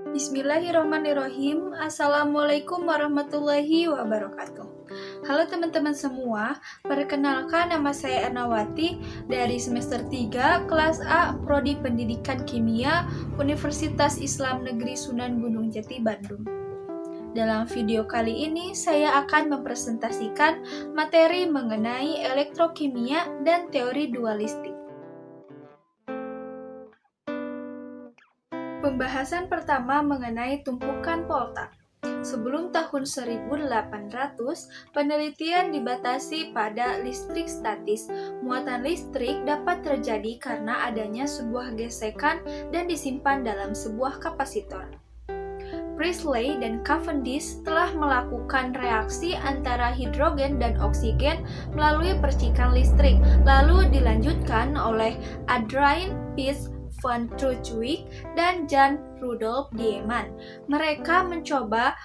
Bismillahirrahmanirrahim. Assalamualaikum warahmatullahi wabarakatuh. Halo teman-teman semua, perkenalkan nama saya Ernawati dari semester 3 kelas A Prodi Pendidikan Kimia Universitas Islam Negeri Sunan Gunung Jati, Bandung. Dalam video kali ini saya akan mempresentasikan materi mengenai elektrokimia dan teori dualistik. Pembahasan pertama mengenai tumpukan volta. Sebelum tahun 1800, penelitian dibatasi pada listrik statis. Muatan listrik dapat terjadi karena adanya sebuah gesekan dan disimpan dalam sebuah kapasitor. Priestley dan Cavendish telah melakukan reaksi antara hidrogen dan oksigen melalui percikan listrik, lalu dilanjutkan oleh Adrian Pease van Troostwijk dan Jan Rudolf Dieman. Mereka mencoba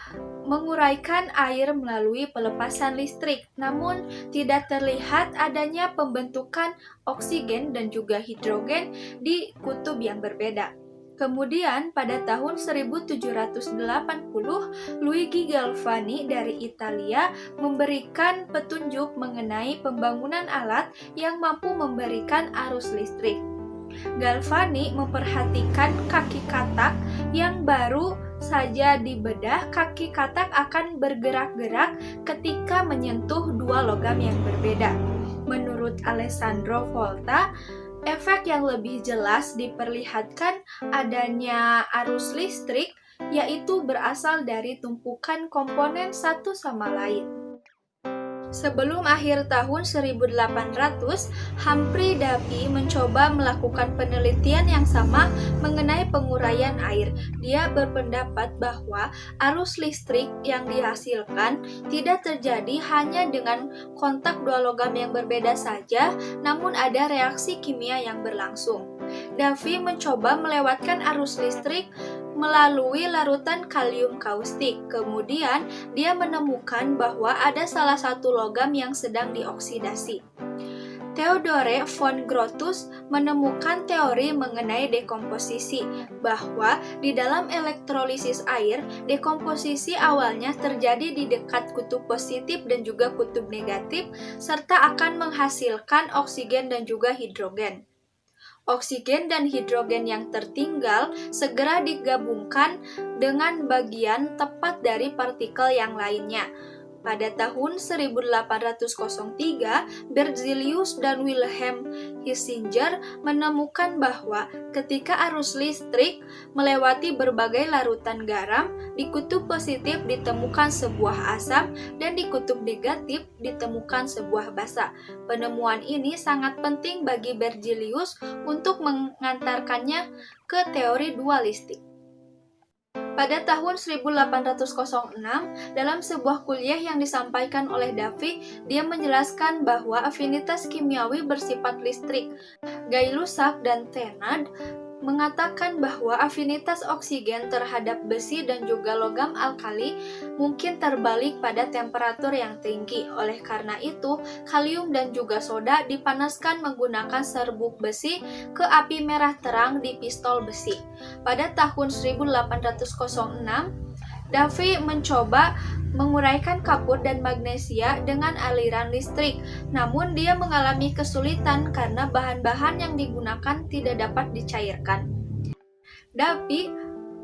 menguraikan air melalui pelepasan listrik, namun tidak terlihat adanya pembentukan oksigen dan juga hidrogen di kutub yang berbeda. Kemudian pada tahun 1780, Luigi Galvani dari Italia memberikan petunjuk mengenai pembangunan alat yang mampu memberikan arus listrik. Galvani memperhatikan kaki katak yang baru saja dibedah, kaki katak akan bergerak-gerak ketika menyentuh dua logam yang berbeda. Menurut Alessandro Volta, efek yang lebih jelas diperlihatkan adanya arus listrik, yaitu berasal dari tumpukan komponen satu sama lain. Sebelum akhir tahun 1800, Humphrey Davy mencoba melakukan penelitian yang sama mengenai penguraian air. Dia berpendapat bahwa arus listrik yang dihasilkan tidak terjadi hanya dengan kontak dua logam yang berbeda saja, namun ada reaksi kimia yang berlangsung. Davy mencoba melewatkan arus listrik melalui larutan kalium kaustik. Kemudian, dia menemukan bahwa ada salah satu logam yang sedang dioksidasi. Theodore von Grotius menemukan teori mengenai dekomposisi, bahwa di dalam elektrolisis air, dekomposisi awalnya terjadi di dekat kutub positif dan juga kutub negatif, serta akan menghasilkan oksigen dan juga hidrogen. Oksigen dan hidrogen yang tertinggal segera digabungkan dengan bagian tepat dari partikel yang lainnya. Pada tahun 1803, Berzelius dan Wilhelm Hisinger menemukan bahwa ketika arus listrik melewati berbagai larutan garam, di kutub positif ditemukan sebuah asam dan di kutub negatif ditemukan sebuah basa. Penemuan ini sangat penting bagi Berzelius untuk mengantarkannya ke teori dualistik. Pada tahun 1806, dalam sebuah kuliah yang disampaikan oleh Davy, dia menjelaskan bahwa afinitas kimiawi bersifat listrik. Gay-Lussac dan Thénard mengatakan bahwa afinitas oksigen terhadap besi dan juga logam alkali mungkin terbalik pada temperatur yang tinggi. Oleh karena itu, kalium dan juga soda dipanaskan menggunakan serbuk besi ke api merah terang di pistol besi. Pada tahun 1806, Davy mencoba menguraikan kapur dan magnesia dengan aliran listrik, namun dia mengalami kesulitan karena bahan-bahan yang digunakan tidak dapat dicairkan. Davy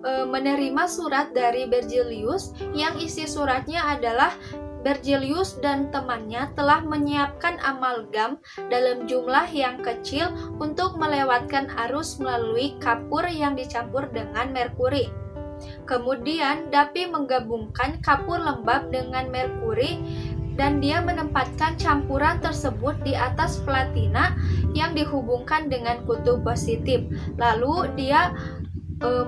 menerima surat dari Berzelius yang isi suratnya adalah Berzelius dan temannya telah menyiapkan amalgam dalam jumlah yang kecil untuk melewatkan arus melalui kapur yang dicampur dengan merkuri. Kemudian, Davy menggabungkan kapur lembab dengan merkuri dan dia menempatkan campuran tersebut di atas platina yang dihubungkan dengan kutub positif. Lalu dia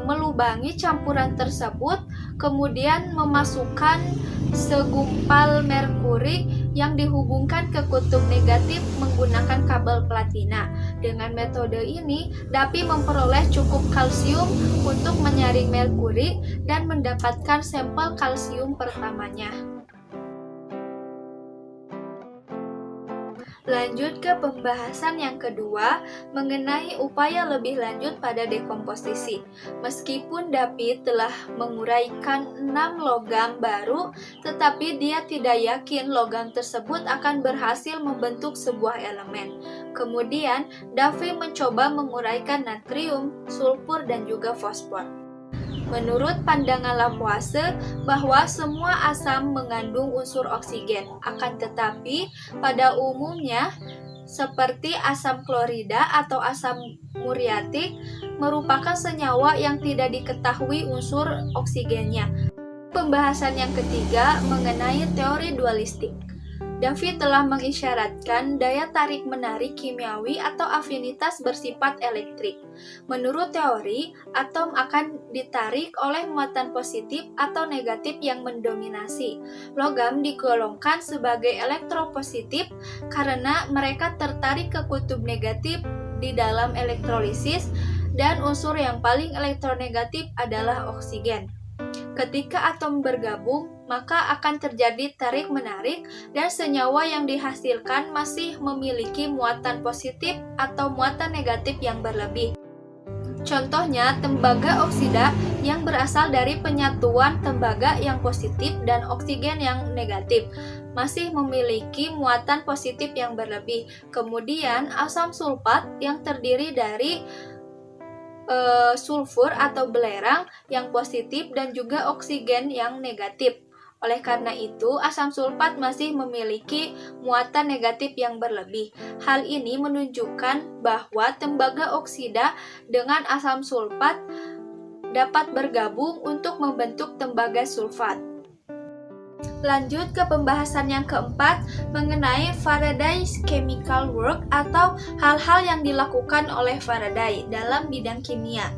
melubangi campuran tersebut, kemudian memasukkan segumpal merkuri yang dihubungkan ke kutub negatif menggunakan kabel platina. Dengan metode ini, Davy memperoleh cukup kalsium untuk menyaring merkuri dan mendapatkan sampel kalsium pertamanya. Lanjut ke pembahasan yang kedua mengenai upaya lebih lanjut pada dekomposisi. Meskipun David telah menguraikan 6 logam baru, tetapi dia tidak yakin logam tersebut akan berhasil membentuk sebuah elemen. Kemudian, David mencoba menguraikan natrium, sulfur, dan juga fosfor. Menurut pandangan Lavoisier bahwa semua asam mengandung unsur oksigen, akan tetapi pada umumnya seperti asam klorida atau asam muriatik merupakan senyawa yang tidak diketahui unsur oksigennya. Pembahasan yang ketiga mengenai teori dualistik. David telah mengisyaratkan daya tarik-menarik kimiawi atau afinitas bersifat elektrik. Menurut teori, atom akan ditarik oleh muatan positif atau negatif yang mendominasi. Logam digolongkan sebagai elektropositif karena mereka tertarik ke kutub negatif di dalam elektrolisis, dan unsur yang paling elektronegatif adalah oksigen. Ketika atom bergabung, maka akan terjadi tarik-menarik dan senyawa yang dihasilkan masih memiliki muatan positif atau muatan negatif yang berlebih. Contohnya, tembaga oksida yang berasal dari penyatuan tembaga yang positif dan oksigen yang negatif masih memiliki muatan positif yang berlebih. Kemudian, asam sulfat yang terdiri dari sulfur atau belerang yang positif dan juga oksigen yang negatif. Oleh karena itu, asam sulfat masih memiliki muatan negatif yang berlebih. Hal ini menunjukkan bahwa tembaga oksida dengan asam sulfat dapat bergabung untuk membentuk tembaga sulfat. Lanjut ke pembahasan yang keempat mengenai Faraday's chemical work atau hal-hal yang dilakukan oleh Faraday dalam bidang kimia.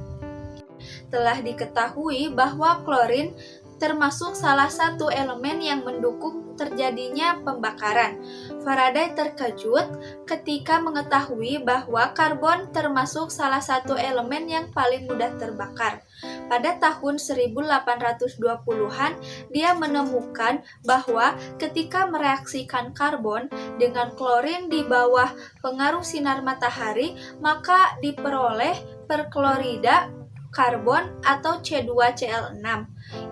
Telah diketahui bahwa klorin termasuk salah satu elemen yang mendukung terjadinya pembakaran. Faraday terkejut ketika mengetahui bahwa karbon termasuk salah satu elemen yang paling mudah terbakar. Pada tahun 1820-an, dia menemukan bahwa ketika mereaksikan karbon dengan klorin di bawah pengaruh sinar matahari, maka diperoleh perklorida karbon atau C2Cl6.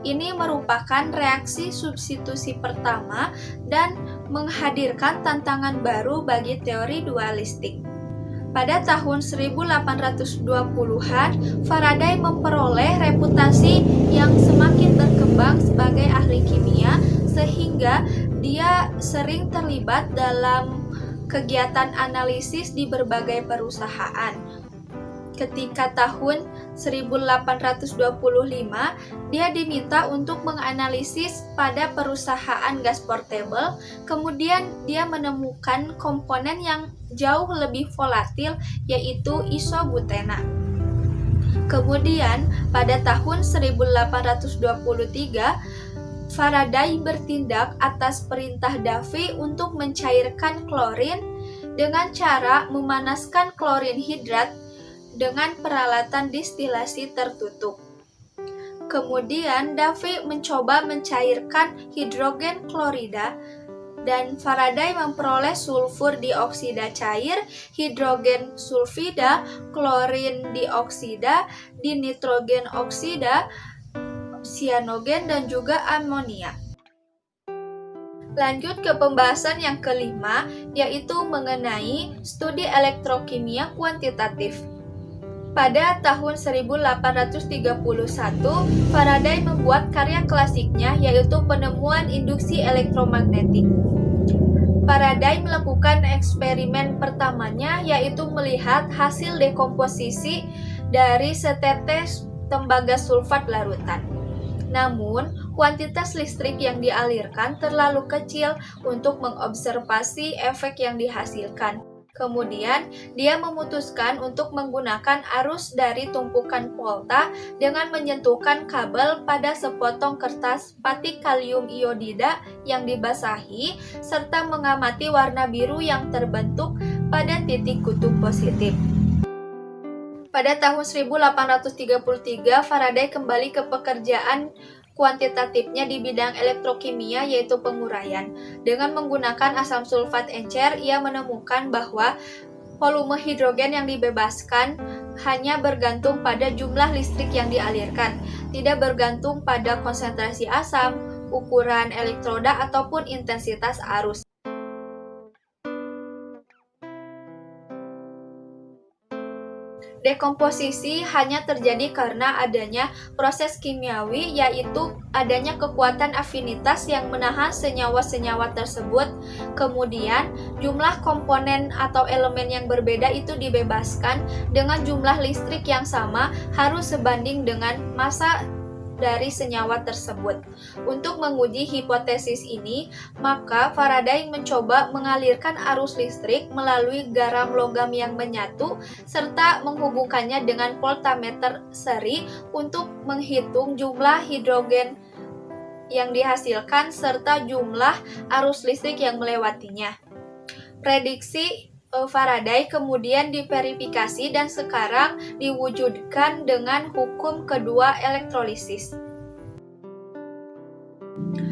Ini merupakan reaksi substitusi pertama dan menghadirkan tantangan baru bagi teori dualistik. Pada tahun 1820-an, Faraday memperoleh reputasi yang semakin berkembang sebagai ahli kimia sehingga dia sering terlibat dalam kegiatan analisis di berbagai perusahaan. Ketika tahun 1825, dia diminta untuk menganalisis pada perusahaan gas portable, kemudian dia menemukan komponen yang jauh lebih volatil, yaitu isobutena. Kemudian, pada tahun 1823, Faraday bertindak atas perintah Davy untuk mencairkan klorin dengan cara memanaskan klorin hidrat dengan peralatan distilasi tertutup. Kemudian Davy mencoba mencairkan hidrogen klorida dan Faraday memperoleh sulfur dioksida cair, hidrogen sulfida, klorin dioksida, dinitrogen oksida, sianogen, dan juga amonia. Lanjut ke pembahasan yang kelima, yaitu mengenai studi elektrokimia kuantitatif. Pada tahun 1831, Faraday membuat karya klasiknya, yaitu penemuan induksi elektromagnetik. Faraday melakukan eksperimen pertamanya, yaitu melihat hasil dekomposisi dari setetes tembaga sulfat larutan. Namun, kuantitas listrik yang dialirkan terlalu kecil untuk mengobservasi efek yang dihasilkan. Kemudian, dia memutuskan untuk menggunakan arus dari tumpukan volta dengan menyentuhkan kabel pada sepotong kertas pati kalium iodida yang dibasahi, serta mengamati warna biru yang terbentuk pada titik kutub positif. Pada tahun 1833, Faraday kembali ke pekerjaan kuantitatifnya di bidang elektrokimia yaitu penguraian. Dengan menggunakan asam sulfat encer, ia menemukan bahwa volume hidrogen yang dibebaskan hanya bergantung pada jumlah listrik yang dialirkan, tidak bergantung pada konsentrasi asam, ukuran elektroda, ataupun intensitas arus. Dekomposisi hanya terjadi karena adanya proses kimiawi, yaitu adanya kekuatan afinitas yang menahan senyawa-senyawa tersebut. Kemudian, jumlah komponen atau elemen yang berbeda itu dibebaskan dengan jumlah listrik yang sama harus sebanding dengan massa dari senyawa tersebut. Untuk menguji hipotesis ini, maka Faraday mencoba mengalirkan arus listrik melalui garam logam yang menyatu serta menghubungkannya dengan voltameter seri untuk menghitung jumlah hidrogen yang dihasilkan serta jumlah arus listrik yang melewatinya. Prediksi Faraday kemudian diverifikasi dan sekarang diwujudkan dengan hukum kedua elektrolisis.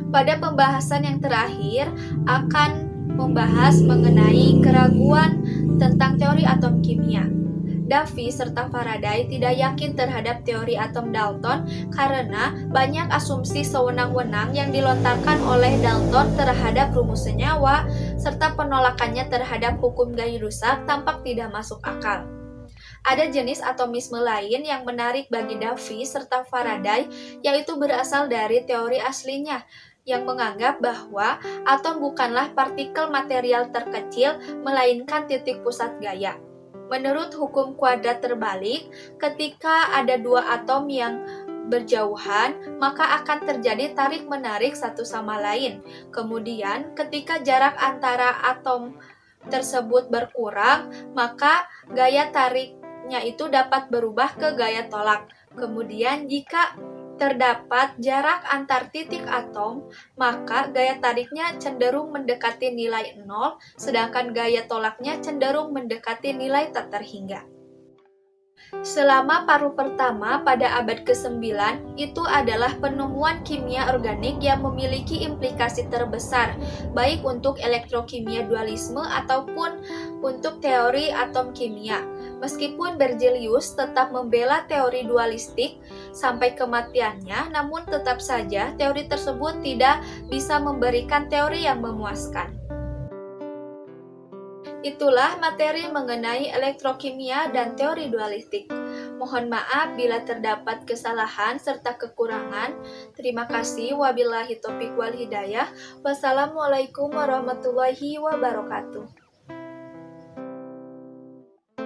Pada pembahasan yang terakhir akan membahas mengenai keraguan tentang teori atom kimia. Davy serta Faraday tidak yakin terhadap teori atom Dalton karena banyak asumsi sewenang-wenang yang dilontarkan oleh Dalton terhadap rumus senyawa, serta penolakannya terhadap hukum gaya rusak tampak tidak masuk akal. Ada jenis atomisme lain yang menarik bagi Davy serta Faraday, yaitu berasal dari teori aslinya, yang menganggap bahwa atom bukanlah partikel material terkecil, melainkan titik pusat gaya. Menurut hukum kuadrat terbalik, ketika ada dua atom yang berjauhan, maka akan terjadi tarik-menarik satu sama lain. Kemudian, ketika jarak antara atom tersebut berkurang, maka gaya tariknya itu dapat berubah ke gaya tolak. Kemudian, jika terdapat jarak antar titik atom, maka gaya tariknya cenderung mendekati nilai 0, sedangkan gaya tolaknya cenderung mendekati nilai tak terhingga. Selama paruh pertama pada abad ke-9, itu adalah penemuan kimia organik yang memiliki implikasi terbesar, baik untuk elektrokimia dualisme ataupun untuk teori atom kimia. Meskipun Berzelius tetap membela teori dualistik sampai kematiannya, namun tetap saja teori tersebut tidak bisa memberikan teori yang memuaskan. Itulah materi mengenai elektrokimia dan teori dualistik. Mohon maaf bila terdapat kesalahan serta kekurangan. Terima kasih. Wabillahi taufiq wal hidayah. Wassalamualaikum warahmatullahi wabarakatuh.